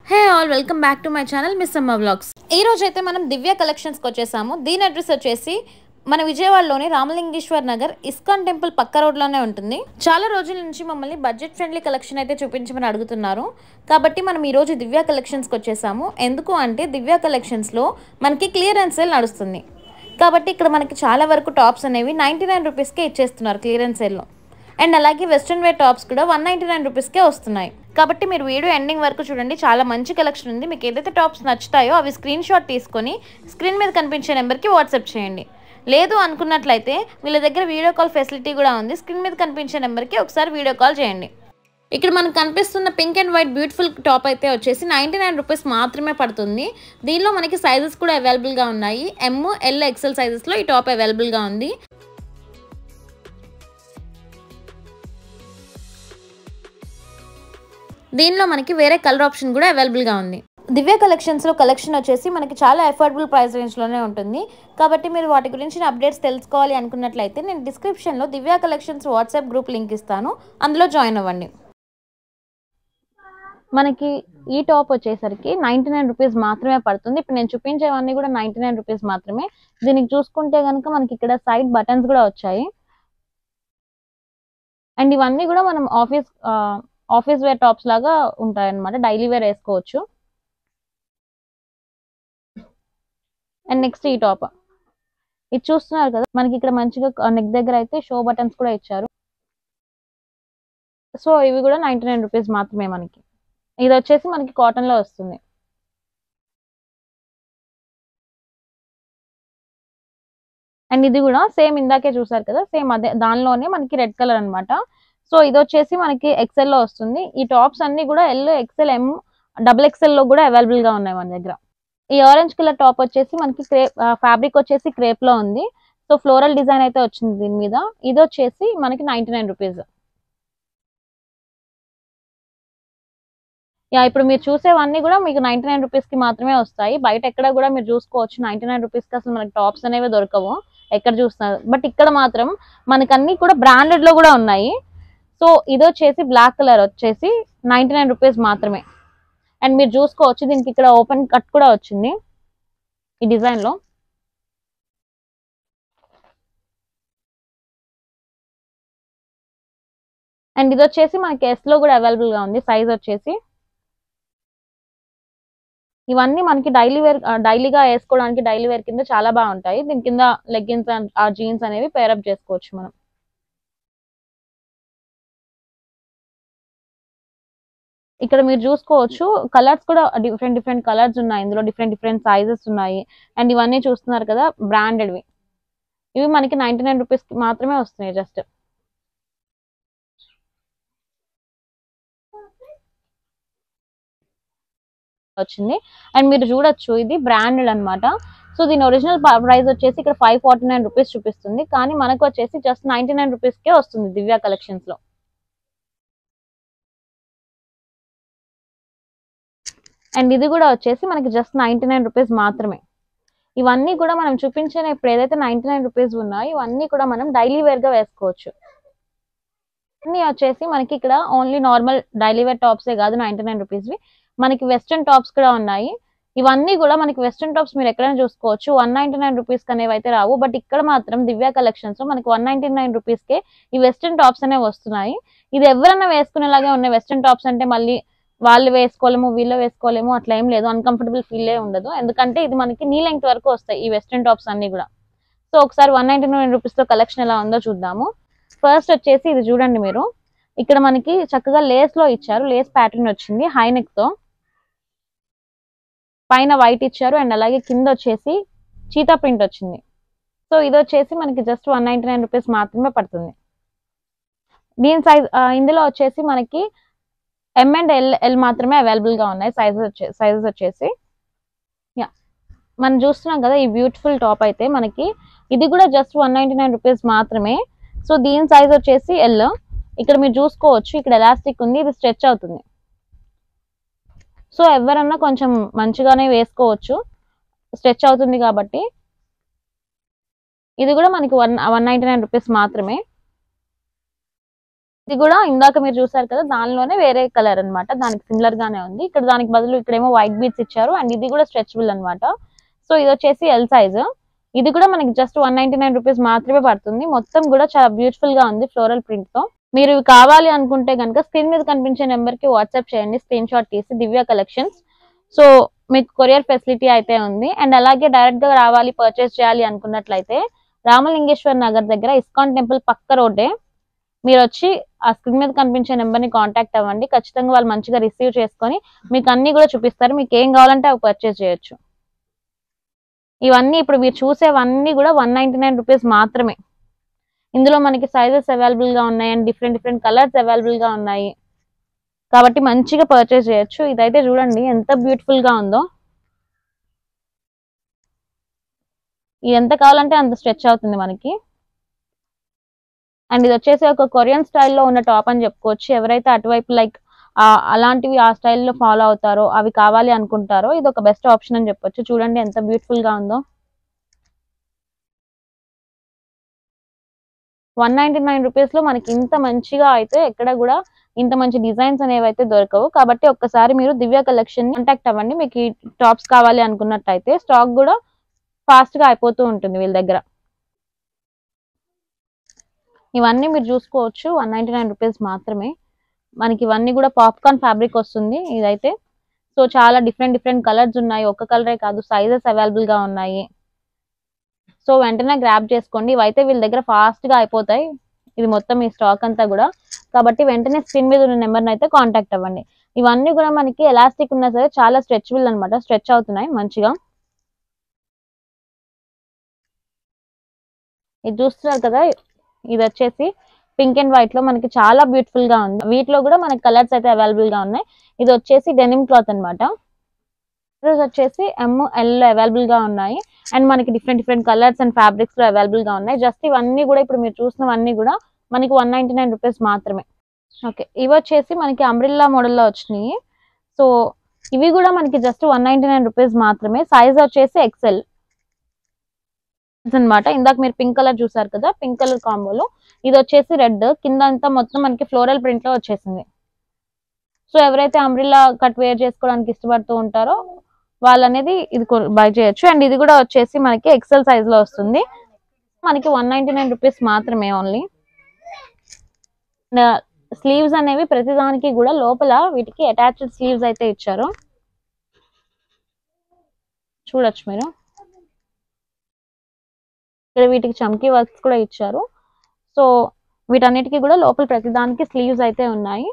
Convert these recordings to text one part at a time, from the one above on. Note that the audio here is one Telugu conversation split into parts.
Hey all welcome back to my channel miss అమ్మ వ్లాగ్స్. ఈ రోజు అయితే మనం దివ్య కలెక్షన్స్కి వచ్చేసాము. దీని అడ్రస్ వచ్చేసి మన విజయవాడలోని రామలింగేశ్వర్ నగర్ ఇస్కాన్ టెంపుల్ పక్క రోడ్లోనే ఉంటుంది. చాలా రోజుల నుంచి మమ్మల్ని బడ్జెట్ ఫ్రెండ్లీ కలెక్షన్ అయితే చూపించమని అడుగుతున్నారు. కాబట్టి మనం ఈరోజు దివ్య కలెక్షన్స్కి వచ్చేసాము. ఎందుకు అంటే దివ్య కలెక్షన్స్లో మనకి క్లియరెన్స్ సేల్ నడుస్తుంది. కాబట్టి ఇక్కడ మనకి చాలా వరకు టాప్స్ అనేవి 99 రూపీస్కే ఇచ్చేస్తున్నారు క్లియరెన్స్ సేల్లో. అండ్ అలాగే వెస్ట్రన్ వేర్ టాప్స్ కూడా 199 రూపీస్కే వస్తున్నాయి. కాబట్టి మీరు వీడియో ఎండింగ్ వరకు చూడండి. చాలా మంచి కలెక్షన్ ఉంది. మీకు ఏదైతే టాప్స్ నచ్చుతాయో అవి స్క్రీన్ షాట్ తీసుకొని స్క్రీన్ మీద కనిపించే నెంబర్కి వాట్సాప్ చేయండి. లేదు అనుకున్నట్లయితే వీళ్ళ దగ్గర వీడియో కాల్ ఫెసిలిటీ కూడా ఉంది. స్క్రీన్ మీద కనిపించే నెంబర్కి ఒకసారి వీడియో కాల్ చేయండి. ఇక్కడ మనకు కనిపిస్తున్న pink and white beautiful top అయితే వచ్చేసి 99 రూపీస్ మాత్రమే పడుతుంది. దీనిలో మనకి సైజెస్ కూడా అవైలబుల్గా ఉన్నాయి. ఎమ్, ఎల్, ఎక్సెల్ సైజెస్లో ఈ టాప్ అవైలబుల్గా ఉంది. దీనిలో మనకి వేరే కలర్ ఆప్షన్ కూడా అవైలబుల్గా ఉంది. దివ్య కలెక్షన్స్లో కలెక్షన్ వచ్చేసి మనకి చాలా అఫోర్డబుల్ ప్రైస్ రేంజ్లోనే ఉంటుంది. కాబట్టి మీరు వాటి గురించి అప్డేట్స్ తెలుసుకోవాలి అనుకున్నట్లయితే నేను డిస్క్రిప్షన్లో దివ్య కలెక్షన్స్ వాట్సాప్ గ్రూప్ లింక్ ఇస్తాను, అందులో జాయిన్ అవ్వండి. మనకి ఈ టాప్ వచ్చేసరికి 99 రూపీస్ మాత్రమే పడుతుంది. ఇప్పుడు నేను చూపించేవన్నీ కూడా 99 రూపీస్ మాత్రమే. దీనికి చూసుకుంటే కనుక మనకి ఇక్కడ సైడ్ బటన్స్ కూడా వచ్చాయి. అండ్ ఇవన్నీ కూడా మనం ఆఫీస్ వేర్ టాప్స్ లాగా ఉంటాయి అన్నమాట. డైలీ వేర్ వేసుకోవచ్చు. అండ్ నెక్స్ట్ ఈ టాప్ ఇది చూస్తున్నారు కదా, మనకి ఇక్కడ మంచిగా నెక్ దగ్గర అయితే షో బటన్స్ కూడా ఇచ్చారు. సో ఇవి కూడా 99 రూపీస్ మాత్రమే. మనకి ఇది వచ్చేసి మనకి కాటన్ లో వస్తుంది. అండ్ ఇది కూడా సేమ్ ఇందాకే చూసారు కదా, సేమ్ అదే దానిలోనే మనకి రెడ్ కలర్ అన్నమాట. సో ఇది వచ్చేసి మనకి ఎక్సెల్ లో వస్తుంది. ఈ టాప్స్ అన్ని కూడా ఎల్, ఎక్సెల్, ఎం, డబుల్ ఎక్సెల్ లో కూడా అవైలబుల్ గా ఉన్నాయి మన దగ్గర. ఈ ఆరెంజ్ కలర్ టాప్ వచ్చేసి మనకి ఫ్యాబ్రిక్ వచ్చేసి క్రేప్ లో ఉంది. సో ఫ్లోరల్ డిజైన్ అయితే వచ్చింది దీని మీద. ఇది వచ్చేసి మనకి 99 రూపీస్. ఇప్పుడు మీరు చూసేవన్నీ కూడా మీకు 99 రూపీస్ కి మాత్రమే వస్తాయి. బయట ఎక్కడ కూడా మీరు చూసుకోవచ్చు 99 రూపీస్ కి అసలు మనకి టాప్స్ అనేవి దొరకవు ఎక్కడ చూస్తున్నారు. బట్ ఇక్కడ మాత్రం మనకి అన్ని కూడా బ్రాండెడ్ లో కూడా ఉన్నాయి. సో ఇది వచ్చేసి బ్లాక్ కలర్ వచ్చేసి 99 రూపీస్ మాత్రమే. అండ్ మీరు చూసుకోవచ్చు దీనికి ఇక్కడ ఓపెన్ కట్ కూడా వచ్చింది ఈ డిజైన్ లో. అండ్ ఇది వచ్చేసి మనకి ఎస్ లో కూడా అవైలబుల్ గా ఉంది సైజ్ వచ్చేసి. ఇవన్నీ మనకి డైలీగా వేసుకోవడానికి డైలీ వేర్ కింద చాలా బాగుంటాయి. దీని కింద లెగ్గిన్స్ ఆ జీన్స్ అనేవి పేరప్ చేసుకోవచ్చు మనం. ఇక్కడ మీరు చూసుకోవచ్చు కలర్స్ కూడా డిఫరెంట్ కలర్స్ ఉన్నాయి. ఇందులో డిఫరెంట్ సైజెస్ ఉన్నాయి. అండ్ ఇవన్నీ చూస్తున్నారు కదా బ్రాండెడ్వి. ఇవి మనకి 99 రూపీస్ కి మాత్రమే వస్తున్నాయి జస్ట్. వచ్చింది. అండ్ మీరు చూడొచ్చు ఇది బ్రాండెడ్ అన్నమాట. సో దీని ఒరిజినల్ ప్రైస్ వచ్చేసి ఇక్కడ 549 రూపీస్ చూపిస్తుంది. కానీ మనకు వచ్చేసి జస్ట్ 99 రూపీస్ కే వస్తుంది దివ్య కలెక్షన్స్ లో. అండ్ ఇది కూడా వచ్చేసి మనకి జస్ట్ 99 రూపీస్ మాత్రమే. ఇవన్నీ కూడా మనం చూపించిన ఇప్పుడు ఏదైతే 99 రూపీస్ ఉన్నాయో ఇవన్నీ కూడా మనం డైలీ వేర్ గా వేసుకోవచ్చు. ఇవన్నీ వచ్చేసి మనకి ఇక్కడ ఓన్లీ నార్మల్ డైలీ వేర్ టాప్సే కాదు 99 రూపీస్వి, మనకి వెస్ట్రన్ టాప్స్ కూడా ఉన్నాయి. ఇవన్నీ కూడా మనకి వెస్ట్రన్ టాప్స్ మీరు ఎక్కడైనా చూసుకోవచ్చు 199 రూపీస్ అనేవి అయితే రావు. బట్ ఇక్కడ మాత్రం దివ్య కలెక్షన్స్ లో మనకి 199 రూపీస్ కే ఈ వెస్ట్రన్ టాప్స్ అనేవి వస్తున్నాయి. ఇది ఎవరైనా వేసుకునేలాగే ఉన్నాయి. వెస్ట్రన్ టాప్స్ అంటే మళ్ళీ వాళ్ళు వేసుకోలేము వీళ్ళు వేసుకోలేము అట్లా ఏం లేదు. అన్కంఫర్టబుల్ ఫీల్ ఉండదు. ఎందుకంటే ఇది మనకి నీ లెంగ్త్ వరకు వస్తాయి ఈ వెస్ట్రన్ టాప్స్ అన్ని కూడా. సో ఒకసారి 199 రూపీస్ తో కలెక్షన్ ఎలా ఉందో చూద్దాము. ఫస్ట్ వచ్చేసి ఇది చూడండి మీరు, ఇక్కడ మనకి చక్కగా లేస్ లో ఇచ్చారు. లేస్ ప్యాటర్న్ వచ్చింది హై నెక్ తో. పైన వైట్ ఇచ్చారు అండ్ అలాగే కింద వచ్చేసి చీతా ప్రింట్ వచ్చింది. సో ఇది వచ్చేసి మనకి జస్ట్ 199 రూపీస్ మాత్రమే పడుతుంది. దీని సైజ్ ఇందులో వచ్చేసి మనకి ఎం అండ్ ఎల్ మాత్రమే అవైలబుల్ గా ఉన్నాయి సైజెస్ వచ్చేసి. మనం చూస్తున్నాం కదా ఈ బ్యూటిఫుల్ టాప్ అయితే మనకి ఇది కూడా జస్ట్ 199 రూపీస్ మాత్రమే. సో దీని సైజ్ వచ్చేసి ఎల్. ఇక్కడ మీరు చూసుకోవచ్చు ఇక్కడ ఎలాస్టిక్ ఉంది, ఇది స్ట్రెచ్ అవుతుంది. సో ఎవరన్నా కొంచెం మంచిగానే వేసుకోవచ్చు, స్ట్రెచ్ అవుతుంది కాబట్టి. ఇది కూడా మనకి 199 రూపీస్ మాత్రమే. ఇది కూడా ఇందాక మీరు చూసారు కదా, దానిలోనే వేరే కలర్ అన్నమాట. దానికి సిమిలర్ గానే ఉంది. ఇక్కడ దానికి బదులు ఇక్కడేమో వైట్ బీడ్స్ ఇచ్చారు. అండ్ ఇది కూడా స్ట్రెచబుల్ అన్నమాట. సో ఇది వచ్చేసి ఎల్ సైజ్. ఇది కూడా మనకి జస్ట్ 199 రూపీస్ మాత్రమే పడుతుంది. మొత్తం కూడా చాలా బ్యూటిఫుల్ గా ఉంది ఫ్లోరల్ ప్రింట్ తో. మీరు ఇవి కావాలి అనుకుంటే కనుక స్క్రీన్ మీద కనిపించే నెంబర్ కి వాట్సాప్ చేయండి, స్క్రీన్ షాట్ తీసి, దివ్య కలెక్షన్స్. సో మీకు కొరియర్ ఫెసిలిటీ అయితే ఉంది. అండ్ అలాగే డైరెక్ట్ గా రావాలి, పర్చేస్ చేయాలి అనుకున్నట్లయితే రామలింగేశ్వర్ నగర్ దగ్గర ఇస్కాన్ టెంపుల్ పక్క రోడ్డే. మీరు వచ్చి ఆ స్క్రీన్ మీద కనిపించే నెంబర్ ని కాంటాక్ట్ అవ్వండి. ఖచ్చితంగా వాళ్ళు మంచిగా రిసీవ్ చేసుకొని మీకు అన్ని కూడా చూపిస్తారు. మీకు ఏం కావాలంటే అవి పర్చేస్ చేయొచ్చు. ఇవన్నీ ఇప్పుడు మీరు చూసేవన్నీ కూడా 199 రూపీస్ మాత్రమే. ఇందులో మనకి సైజెస్ అవైలబుల్ గా ఉన్నాయి అండ్ డిఫరెంట్ కలర్స్ అవైలబుల్ గా ఉన్నాయి. కాబట్టి మంచిగా పర్చేస్ చేయొచ్చు. ఇదైతే చూడండి ఎంత బ్యూటిఫుల్ గా ఉందో. ఇది ఎంత కావాలంటే అంత స్ట్రెచ్ అవుతుంది మనకి. అండ్ ఇది వచ్చేసి ఒక కొరియన్ స్టైల్లో ఉన్న టాప్ అని చెప్పుకోవచ్చు. ఎవరైతే అటువైపు లైక్ అలాంటివి ఆ స్టైల్లో ఫాలో అవుతారో, అవి కావాలి అనుకుంటారో, ఇది ఒక బెస్ట్ ఆప్షన్ అని చెప్పొచ్చు. చూడండి ఎంత బ్యూటిఫుల్ గా ఉందో. 199 రూపీస్ లో మనకి ఇంత మంచిగా అయితే ఎక్కడ కూడా ఇంత మంచి డిజైన్స్ అనేవి అయితే దొరకవు. కాబట్టి ఒక్కసారి మీరు దివ్య కలెక్షన్ కాంటాక్ట్ అవ్వండి. మీకు ఈ టాప్స్ కావాలి అనుకున్నట్టయితే స్టాక్ కూడా ఫాస్ట్ గా అయిపోతూ ఉంటుంది వీళ్ళ దగ్గర. ఇవన్నీ మీరు చూసుకోవచ్చు 199 రూపీస్ మాత్రమే. మనకి ఇవన్నీ కూడా పాప్కార్న్ ఫ్యాబ్రిక్ వస్తుంది ఇదైతే. సో చాలా డిఫరెంట్ కలర్స్ ఉన్నాయి. ఒక్క కలరే కాదు, సైజెస్ అవైలబుల్ గా ఉన్నాయి. సో వెంటనే గ్రాబ్ చేసుకోండి. ఇవైతే వీళ్ళ దగ్గర ఫాస్ట్ గా అయిపోతాయి. ఇది మొత్తం ఈ స్టాక్ అంతా కూడా. కాబట్టి వెంటనే స్క్రీన్ మీద ఉన్న నెంబర్ని అయితే కాంటాక్ట్ అవ్వండి. ఇవన్నీ కూడా మనకి ఎలాస్టిక్ ఉన్నా సరే చాలా స్ట్రెచబుల్ అనమాట. స్ట్రెచ్ అవుతున్నాయి మంచిగా. ఇది చూస్తున్నారు కదా, ఇది వచ్చేసి పింక్ అండ్ వైట్ లో మనకి చాలా బ్యూటిఫుల్ గా ఉంది. వీటిలో కూడా మనకి కలర్స్ అయితే అవైలబుల్ గా ఉన్నాయి. ఇది వచ్చేసి డెనిమ్ క్లాత్ అనమాట. వచ్చేసి ML అవైలబుల్ గా ఉన్నాయి. అండ్ మనకి డిఫరెంట్ కలర్స్ అండ్ ఫ్యాబ్రిక్స్ లో అవైలబుల్ గా ఉన్నాయి. జస్ట్ ఇవన్నీ కూడా ఇప్పుడు మీరు చూసినవన్నీ కూడా మనకి 199 రూపీస్ మాత్రమే. ఓకే, ఇవి వచ్చేసి మనకి అంబ్రిల్లా మోడల్ లో వచ్చినాయి. సో ఇవి కూడా మనకి జస్ట్ 199 రూపీస్ మాత్రమే. సైజ్ వచ్చేసి XL అనమాట. ఇందాక మీరు పింక్ కలర్ చూసారు కదా, పింక్ కలర్ కాంబోలో ఇది వచ్చేసి రెడ్. కింద అంతా మొత్తం మనకి ఫ్లోరల్ ప్రింట్ లో వచ్చేసింది. సో ఎవరైతే అంబ్రిల్లా కట్ వేర్ చేసుకోవడానికి ఇష్టపడుతూ ఉంటారో వాళ్ళు అనేది ఇది బై చేయొచ్చు. అండ్ ఇది కూడా వచ్చేసి మనకి XL సైజ్ లో వస్తుంది. మనకి 199 రూపీస్ మాత్రమే ఓన్లీ. స్లీవ్స్ అనేవి ప్రతిదానికి కూడా లోపల వీటికి అటాచ్డ్ స్లీవ్స్ అయితే ఇచ్చారు. చూడొచ్చు మీరు. ఇక్కడ వీటికి చమ్కీ వర్క్స్ కూడా ఇచ్చారు. సో వీటన్నిటికీ కూడా లోపల ప్రతిదానికి స్లీవ్స్ అయితే ఉన్నాయి.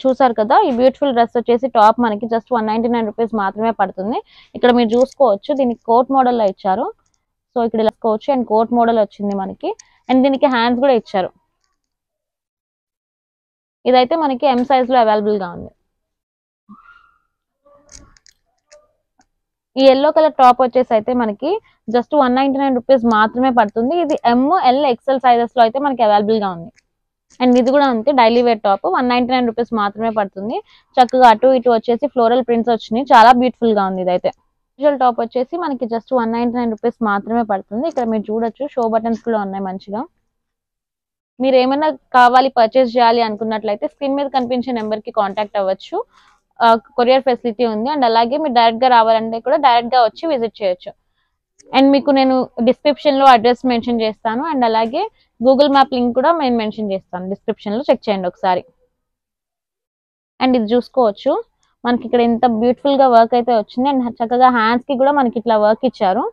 చూసారు కదా, ఈ బ్యూటిఫుల్ డ్రెస్ వచ్చేసి టాప్ మనకి జస్ట్ 199 రూపీస్ మాత్రమే పడుతుంది. ఇక్కడ మీరు చూసుకోవచ్చు దీనికి కోట్ మోడల్ లో ఇచ్చారు. సో ఇక్కడ వేసుకోవచ్చు. అండ్ కోట్ మోడల్ వచ్చింది మనకి. అండ్ దీనికి హ్యాండ్స్ కూడా ఇచ్చారు. ఇదైతే మనకి M సైజ్ లో అవైలబుల్ గా ఉంది. ఈ ఎల్లో కలర్ టాప్ వచ్చేసి అయితే మనకి జస్ట్ 199 రూపీస్ మాత్రమే పడుతుంది. ఇది ML XL సైజెస్ లో అయితే మనకి అవైలబుల్ గా ఉంది. అండ్ ఇది కూడా అంతే, డైలీ వేర్ టాప్ 199 రూపీస్ మాత్రమే పడుతుంది. చక్కగా అటు ఇటు వచ్చేసి ఫ్లోరల్ ప్రింట్స్ వచ్చినాయి. చాలా బ్యూటిఫుల్ గా ఉంది ఇదైతే. యూజువల్ టాప్ వచ్చేసి మనకి జస్ట్ 199 రూపీస్ మాత్రమే పడుతుంది. ఇక్కడ మీరు చూడొచ్చు షో బటన్స్ కూడా ఉన్నాయి మంచిగా. మీరు ఏమైనా కావాలి పర్చేస్ చేయాలి అనుకున్నట్లయితే స్క్రీన్ మీద కనిపించే నెంబర్ కి కాంటాక్ట్ అవ్వచ్చు. కొరియర్ ఫెసిలిటీ ఉంది. అండ్ అలాగే మీరు డైరెక్ట్ గా రావాలంటే కూడా డైరెక్ట్ గా వచ్చి విజిట్ చేయొచ్చు. అండ్ మీకు నేను డిస్క్రిప్షన్ లో అడ్రస్ మెన్షన్ చేస్తాను. అండ్ అలాగే గూగుల్ మ్యాప్ లింక్ కూడా నేను మెన్షన్ చేస్తాను డిస్క్రిప్షన్ లో. చెక్ చేయండి ఒకసారి. అండ్ ఇది చూసుకోవచ్చు మనకి ఇక్కడ ఎంత బ్యూటిఫుల్ గా వర్క్ అయితే వచ్చింది. అండ్ చక్కగా హ్యాండ్స్ కి కూడా మనకి ఇట్లా వర్క్ ఇచ్చారు.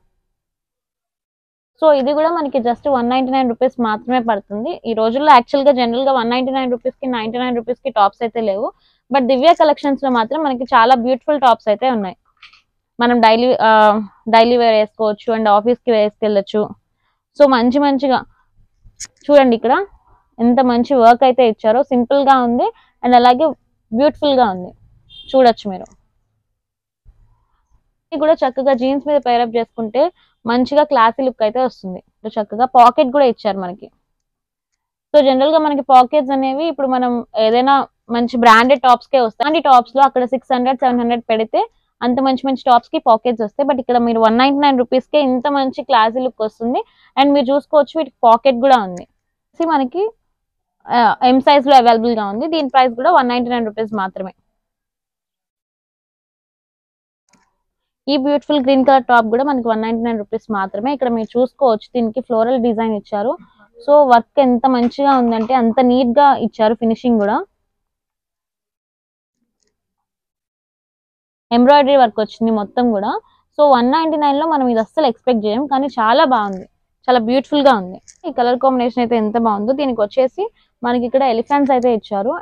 సో ఇది కూడా మనకి జస్ట్ 199 రూపీస్ మాత్రమే పడుతుంది. ఈ రోజుల్లో యాక్చువల్ గా జనరల్ గా 199 రూపీస్ కి 99 రూపీస్ కి టాప్స్ అయితే లేవు. బట్ దివ్య కలెక్షన్స్ లో మాత్రం మనకి చాలా బ్యూటిఫుల్ టాప్స్ అయితే ఉన్నాయి. మనం డైలీ వేర్ వేసుకోవచ్చు అండ్ ఆఫీస్ కి వేసుకెళ్ళచ్చు. సో మంచిగా చూడండి ఇక్కడ ఎంత మంచి వర్క్ అయితే ఇచ్చారో. సింపుల్ గా ఉంది అండ్ అలాగే బ్యూటిఫుల్ గా ఉంది. చూడొచ్చు మీరు. ఇది కూడా చక్కగా జీన్స్ మీద పేరప్ చేసుకుంటే మంచిగా క్లాసీ లుక్ అయితే వస్తుంది. చక్కగా పాకెట్ కూడా ఇచ్చారు మనకి. సో జనరల్ గా మనకి పాకెట్స్ అనేవి ఇప్పుడు మనం ఏదైనా మంచి బ్రాండెడ్ టాప్స్ కే వస్తాయి. అలాంటి టాప్స్ లో అక్కడ 600-700 పెడితే అంత మంచి టాప్స్ కి పాకెట్స్ వస్తాయి. బట్ ఇక్కడ మీరు 199 రూపీస్ కే ఇంత మంచి క్లాసీ లుక్ వస్తుంది. అండ్ మీరు చూసుకోవచ్చు వీటికి పాకెట్ కూడా ఉంది. మనకి ఎం సైజ్ లో అవైలబుల్ గా ఉంది. దీని ప్రైస్ కూడా 199 రూపీస్ మాత్రమే. ఈ బ్యూటిఫుల్ గ్రీన్ కలర్ టాప్ కూడా మనకి 199 రూపీస్ మాత్రమే. ఇక్కడ మీరు చూసుకోవచ్చు, దీనికి ఫ్లోరల్ డిజైన్ ఇచ్చారు. సో వర్క్ ఎంత మంచిగా ఉందంటే అంత నీట్ గా ఇచ్చారు. ఫినిషింగ్ కూడా ఎంబ్రాయిడరీ వర్క్ వచ్చింది మొత్తం కూడా. సో 199 లో మనం ఇది అస్సలు ఎక్స్పెక్ట్ చేయం, కానీ చాలా బాగుంది, చాలా బ్యూటిఫుల్ గా ఉంది. ఈ కలర్ కాంబినేషన్ అయితే ఎంత బాగుందో. దీనికి వచ్చేసి మనకి ఇక్కడ ఎలిఫెంట్స్ అయితే ఇచ్చారు.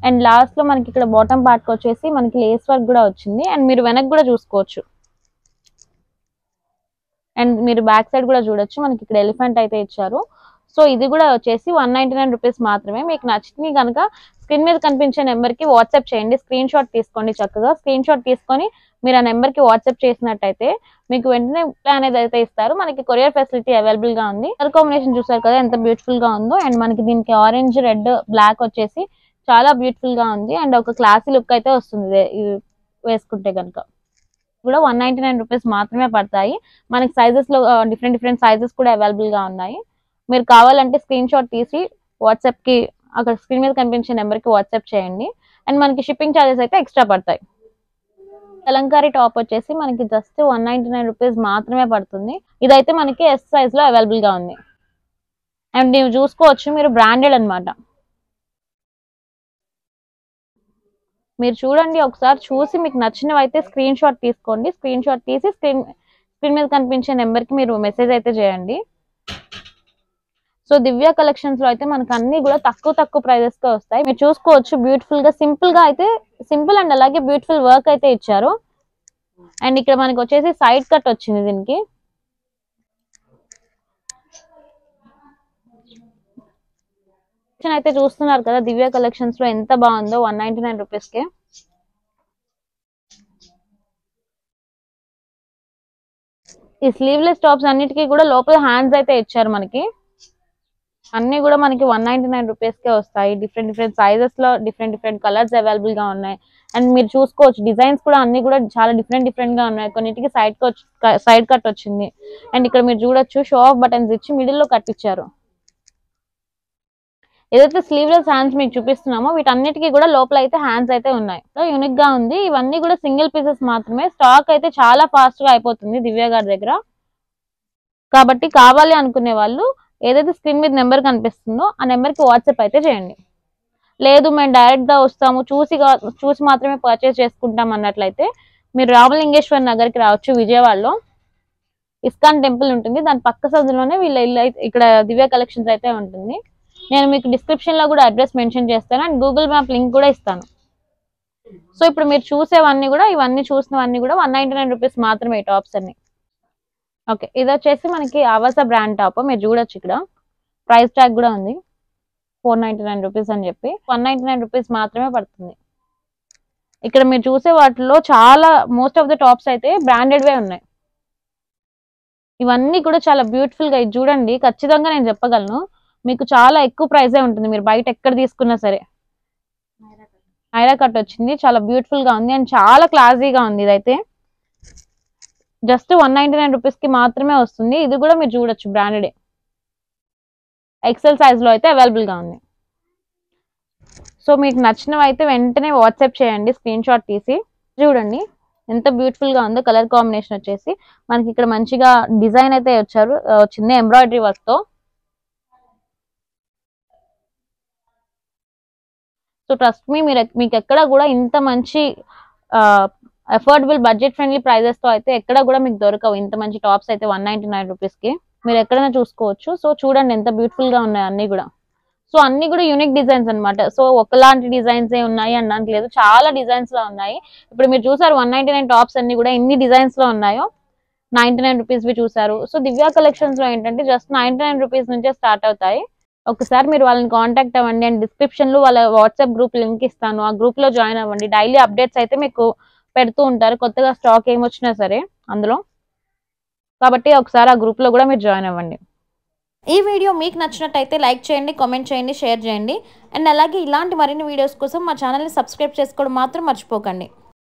అండ్ లాస్ట్ లో మనకి ఇక్కడ బాటమ్ పార్ట్ కి వచ్చేసి మనకి లేస్ వర్క్ కూడా వచ్చింది. అండ్ మీరు వెనక్కి కూడా చూసుకోవచ్చు, అండ్ మీరు బ్యాక్ సైడ్ కూడా చూడొచ్చు, మనకి ఇక్కడ ఎలిఫెంట్ అయితే ఇచ్చారు. సో ఇది కూడా వచ్చేసి 199 రూపీస్ మాత్రమే. మీకు నచ్చింది కనుక స్క్రీన్ మీద కనిపించే నెంబర్ కి వాట్సాప్ చేయండి. స్క్రీన్ షాట్ తీసుకోండి. చక్కగా స్క్రీన్ షాట్ తీసుకొని మీరు ఆ నెంబర్ కి వాట్సాప్ చేసినట్టయితే మీకు వెంటనే అనేది అయితే ఇస్తారు. మనకి కొరియర్ ఫెసిలిటీ అవైలబుల్ గా ఉంది. కలర్ కాంబినేషన్ చూసారు కదా ఎంత బ్యూటిఫుల్ గా ఉందో. అండ్ మనకి దీనికి ఆరెంజ్, రెడ్, బ్లాక్ వచ్చేసి చాలా బ్యూటిఫుల్ గా ఉంది. అండ్ ఒక క్లాసీ లుక్ అయితే వస్తుంది వేసుకుంటే కనుక. కూడా 199 రూపీస్ మాత్రమే పడతాయి. మనకి సైజెస్ లో డిఫరెంట్ సైజెస్ కూడా అవైలబుల్ గా ఉన్నాయి. మీరు కావాలంటే స్క్రీన్ షాట్ తీసి వాట్సాప్ కి అక్కడ స్క్రీన్ మీద కనిపించే నెంబర్ కి వాట్సాప్ చేయండి. అండ్ మనకి షిప్పింగ్ ఛార్జెస్ అయితే ఎక్స్ట్రా పడతాయి. కలంకారీ టాప్ వచ్చేసి మనకి జస్ట్ 199 రూపీస్ మాత్రమే పడుతుంది. ఇదైతే మనకి ఎస్ సైజ్ లో అవైలబుల్ గా ఉంది. అండ్ ನೀವು చూసుకోవచ్చు, మీరు బ్రాండెడ్ అన్నమాట. మీరు చూడండి, ఒకసారి చూసి మీకు నచ్చినవి అయితే స్క్రీన్ షాట్ తీసుకోండి. స్క్రీన్ షాట్ తీసి స్క్రీన్ మీద కనిపించే నెంబర్ కి మీరు మెసేజ్ అయితే చేయండి. సో దివ్య కలెక్షన్స్ లో అయితే మనకు అన్ని కూడా తక్కువ ప్రైజెస్ తో వస్తాయి. మీరు చూసుకోవచ్చు, బ్యూటిఫుల్ గా సింపుల్ అండ్ అలాగే బ్యూటిఫుల్ వర్క్ అయితే ఇచ్చారు. అండ్ ఇక్కడ మనకి వచ్చేసి సైడ్ కట్ వచ్చింది. దీనికి అయితే చూస్తున్నారు కదా దివ్య కలెక్షన్స్ లో ఎంత బాగుందో 199 రూపీస్ కే. ఈ స్లీవ్లెస్ టాప్స్ అన్నిటికీ కూడా లోపల హ్యాండ్స్ అయితే ఇచ్చారు. మనకి అన్ని కూడా మనకి 199 రూపీస్ కే వస్తాయి. డిఫరెంట్ సైజెస్ లో డిఫరెంట్ కలర్స్ అవైలబుల్ గా ఉన్నాయి. అండ్ మీరు చూసుకోవచ్చు, డిజైన్స్ కూడా అన్ని కూడా చాలా డిఫరెంట్ గా ఉన్నాయి. కొన్నిటికి సైడ్ కట్ వచ్చింది. అండ్ ఇక్కడ మీరు చూడొచ్చు, షో ఆఫ్ బటన్స్ ఇచ్చి మిడిల్ లో కట్ ఇచ్చారు. ఏదైతే స్లీవ్లెస్ హ్యాండ్స్ మీకు చూపిస్తున్నామో వీటన్నిటికీ కూడా లోపల అయితే హ్యాండ్స్ అయితే ఉన్నాయి. యూనిక్ గా ఉంది. ఇవన్నీ కూడా సింగిల్ పీసెస్ మాత్రమే. స్టాక్ అయితే చాలా ఫాస్ట్ గా అయిపోతుంది దివ్య గారి దగ్గర. కాబట్టి కావాలి అనుకునే వాళ్ళు ఏదైతే స్క్రీన్ మీద నెంబర్ కనిపిస్తుందో ఆ నెంబర్ కి వాట్సాప్ అయితే చేయండి. లేదు మేము డైరెక్ట్ గా వస్తాము, చూసి మాత్రమే పర్చేస్ చేసుకుంటాం అన్నట్లయితే మీరు రామలింగేశ్వర్ నగర్ కి రావచ్చు. విజయవాడలో ఇస్కాన్ టెంపుల్ ఉంటుంది. దాని పక్క సందులోనే వీళ్ళ ఇల్లు ఇక్కడ దివ్య కలెక్షన్స్ అయితే ఉంటుంది. నేను మీకు డిస్క్రిప్షన్ లో కూడా అడ్రస్ మెన్షన్ చేస్తాను. అండ్ గూగుల్ మ్యాప్ లింక్ కూడా ఇస్తాను. సో ఇప్పుడు మీరు చూసేవన్నీ కూడా ఇవన్నీ చూసినవన్నీ కూడా 199 రూపీస్ మాత్రమే ఈ టాప్స్ అన్ని. ఓకే, ఇది వచ్చేసి మనకి ఆవాస బ్రాండ్ టాప్. మీరు చూడొచ్చు, ఇక్కడ ప్రైస్ ట్యాగ్ కూడా ఉంది 499 రూపీస్ అని చెప్పి. 199 రూపీస్ మాత్రమే పడుతుంది. ఇక్కడ మీరు చూసే వాటిలో చాలా మోస్ట్ ఆఫ్ ద టాప్స్ అయితే బ్రాండెడ్ వే ఉన్నాయి. ఇవన్నీ కూడా చాలా బ్యూటిఫుల్ గా, ఇది చూడండి, ఖచ్చితంగా నేను చెప్పగలను మీకు చాలా ఎక్కువ ప్రైజే ఉంటుంది. మీరు బయట ఎక్కడ తీసుకున్నా సరే. ఐరా కట్ వచ్చింది, చాలా బ్యూటిఫుల్ గా ఉంది. అండ్ చాలా క్లాసీగా ఉంది. ఇదైతే జస్ట్ 199 రూపీస్ కి మాత్రమే వస్తుంది. ఇది కూడా మీరు చూడొచ్చు, బ్రాండెడ్ ఎక్సెల్ సైజ్ లో అయితే అవైలబుల్ గా ఉంది. సో మీకు నచ్చినవి అయితే వెంటనే వాట్సాప్ చేయండి. స్క్రీన్ షాట్ తీసి చూడండి ఎంత బ్యూటిఫుల్ గా ఉందో. కలర్ కాంబినేషన్ వచ్చేసి మనకి ఇక్కడ మంచిగా డిజైన్ అయితే వచ్చింది ఎంబ్రాయిడరీ వర్క్ తో. సో ట్రస్ట్ మీ, మీకు ఎక్కడ కూడా ఇంత మంచి అఫోర్డబుల్ బడ్జెట్ ఫ్రెండ్లీ ప్రైజెస్ తో అయితే ఎక్కడ కూడా మీకు దొరకవు. ఇంత మంచి టాప్స్ అయితే 199 రూపీస్ కి మీరు ఎక్కడైనా చూసుకోవచ్చు. సో చూడండి ఎంత బ్యూటిఫుల్ గా ఉన్నాయి అన్ని కూడా. సో అన్ని కూడా యూనిక్ డిజైన్స్ అనమాట. సో ఒకలాంటి డిజైన్స్ ఏ ఉన్నాయి అనడానికి లేదు, చాలా డిజైన్స్ లో ఉన్నాయి. ఇప్పుడు మీరు చూసారు 199 టాప్స్ అన్ని కూడా ఎన్ని డిజైన్స్ లో ఉన్నాయో. 99 రూపీస్ వి చూసారు. సో దివ్య కలెక్షన్స్ లో ఏంటంటే జస్ట్ 99 రూపీస్ నుంచే స్టార్ట్ అవుతాయి. ఒకసారి మీరు వాళ్ళని కాంటాక్ట్ అవ్వండి. అండ్ డిస్క్రిప్షన్ లో వాళ్ళ వాట్సాప్ గ్రూప్ లింక్ ఇస్తాను, ఆ గ్రూప్ లో జాయిన్ అవ్వండి. డైలీ అప్డేట్స్ అయితే మీకు పెడుతూ ఉంటారు, కొత్తగా స్టాక్ ఏమొచ్చినా సరే అందులో. కాబట్టి ఒకసారి ఆ గ్రూప్ లో కూడా మీరు జాయిన్ అవ్వండి. ఈ వీడియో మీకు నచ్చినట్టయితే లైక్ చేయండి, కామెంట్ చేయండి, షేర్ చేయండి. అండ్ అలాగే ఇలాంటి మరిన్ని వీడియోస్ కోసం మా ఛానల్ని సబ్స్క్రైబ్ చేసుకోవడం మాత్రం మర్చిపోకండి.